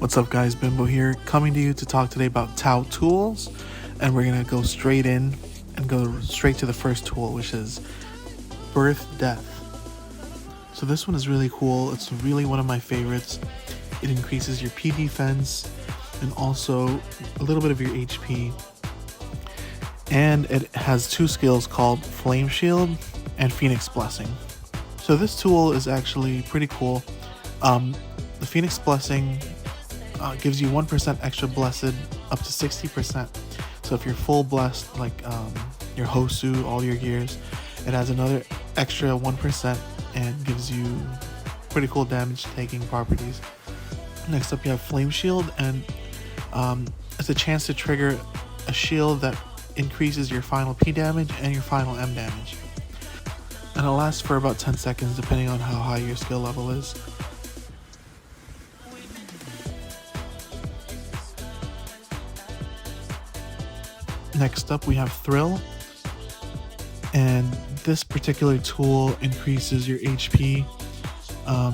What's up guys, Bimbo here, coming to you to talk today about Tao tools, and we're going to go straight in and go straight to the first tool, which is Birth Death. So this one is really cool. It's really one of my favorites. It increases your P defense and also a little bit of your HP, and it has two skills called Flame Shield and Phoenix Blessing. So this tool is actually pretty cool. The Phoenix Blessing gives you 1% extra blessed up to 60%. So if you're full blessed, like your Hosu, all your gears, it has another extra 1% and gives you pretty cool damage taking properties. Next up you have Flame Shield, and it's a chance to trigger a shield that increases your final P damage and your final M damage. And it lasts for about 10 seconds depending on how high your skill level is. Next up we have Thrill, and this particular tool increases your HP. I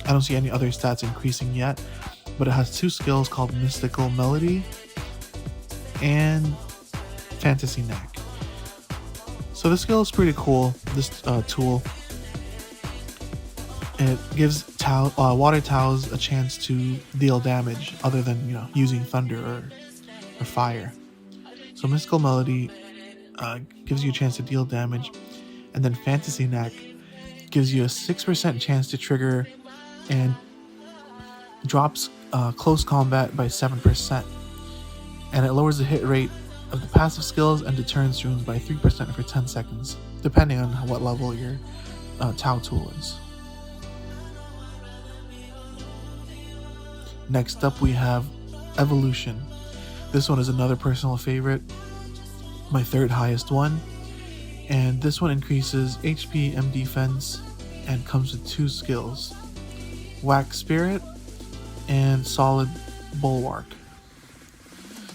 don't see any other stats increasing yet, but it has two skills called Mystical Melody and Fantasy Knack. So this skill is pretty cool, this tool. It gives water Taos a chance to deal damage other than using thunder or fire. So Mystical Melody gives you a chance to deal damage, and then Fantasy Knack gives you a 6% chance to trigger and drops close combat by 7%. And it lowers the hit rate of the passive skills and deters runes by 3% for 10 seconds, depending on what level your Tao tool is. Next up we have Evolution. This one is another personal favorite, my third highest one, and this one increases HP, M defense, and comes with two skills, Wax Spirit and Solid Bulwark.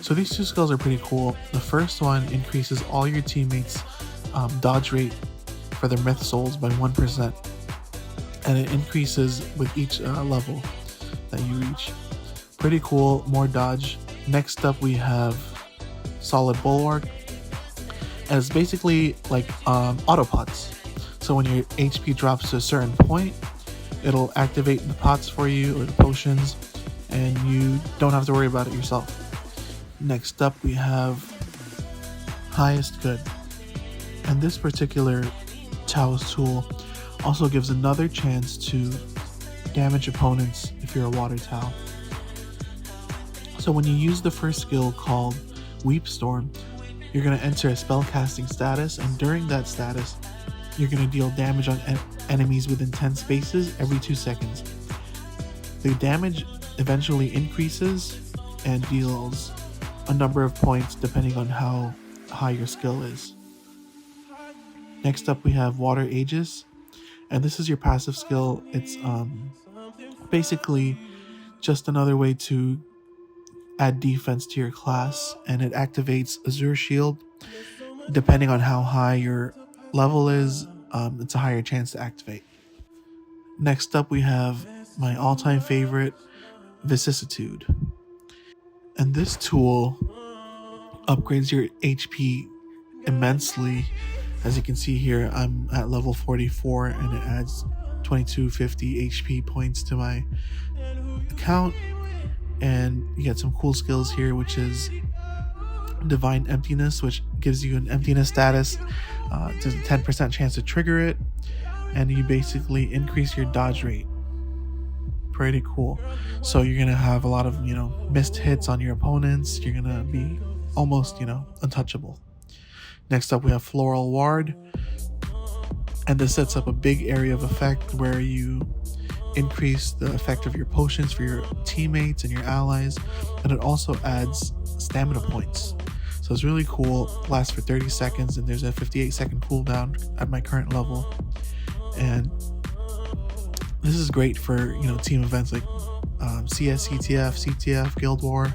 So these two skills are pretty cool. The first one increases all your teammates' dodge rate for their Myth Souls by 1%, and it increases with each level that you reach. Pretty cool, more dodge. Next up we have Solid Bulwark, and it's basically like auto pots. So when your HP drops to a certain point, it'll activate the pots for you, or the potions, and you don't have to worry about it yourself. Next up we have Highest Good, and this particular Taoist tool also gives another chance to damage opponents if you're a water Tao. So when you use the first skill called Weep Storm, you're going to enter a spellcasting status, and during that status you're going to deal damage on enemies within 10 spaces every 2 seconds. The damage eventually increases and deals a number of points depending on how high your skill is. Next up we have Water Aegis, and this is your passive skill. It's basically just another way to add defense to your class, and it activates Azure Shield. Depending on how high your level is, it's a higher chance to activate. Next up we have my all-time favorite, Vicissitude, and this tool upgrades your HP immensely. As you can see here, I'm at level 44 and it adds 2250 HP points to my account. And you get some cool skills here, which is Divine Emptiness, which gives you an emptiness status. There's a 10% chance to trigger it, and you basically increase your dodge rate. Pretty cool. So you're gonna have a lot of missed hits on your opponents. You're gonna be almost untouchable. Next up we have Floral Ward, and this sets up a big area of effect where you increase the effect of your potions for your teammates and your allies, and it also adds stamina points. So it's really cool. It lasts for 30 seconds, and there's a 58-second cooldown at my current level. And this is great for team events like CS, CTF, CTF, Guild War.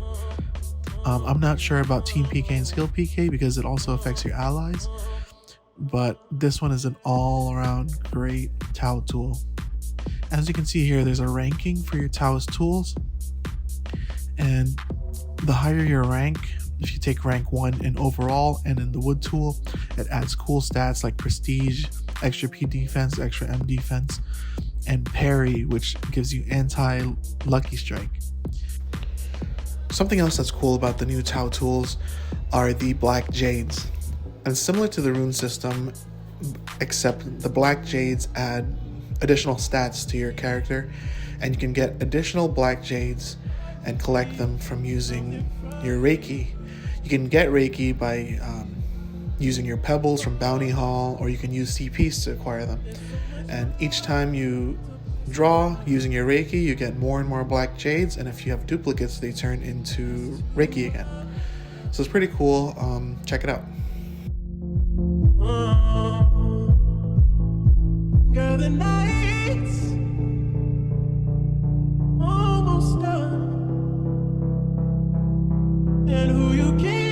I'm not sure about Team PK and Skill PK because it also affects your allies, but this one is an all-around great Tao tool. As you can see here, there's a ranking for your Taoist tools, And the higher your rank, if you take rank 1 in overall and in the wood tool, it adds cool stats like prestige, extra P defense, extra M defense, and parry, which gives you anti-lucky strike. Something else that's cool about the new Tao tools are the black jades. And similar to the rune system, except the black jades add additional stats to your character, and you can get additional black jades and collect them from using your Reiki. You can get Reiki by using your pebbles from Bounty Hall, or you can use CPs to acquire them. And each time you draw using your Reiki, you get more and more black jades, and if you have duplicates, they turn into Reiki again. So it's pretty cool. Check it out. Girl, the night's almost done, and who you came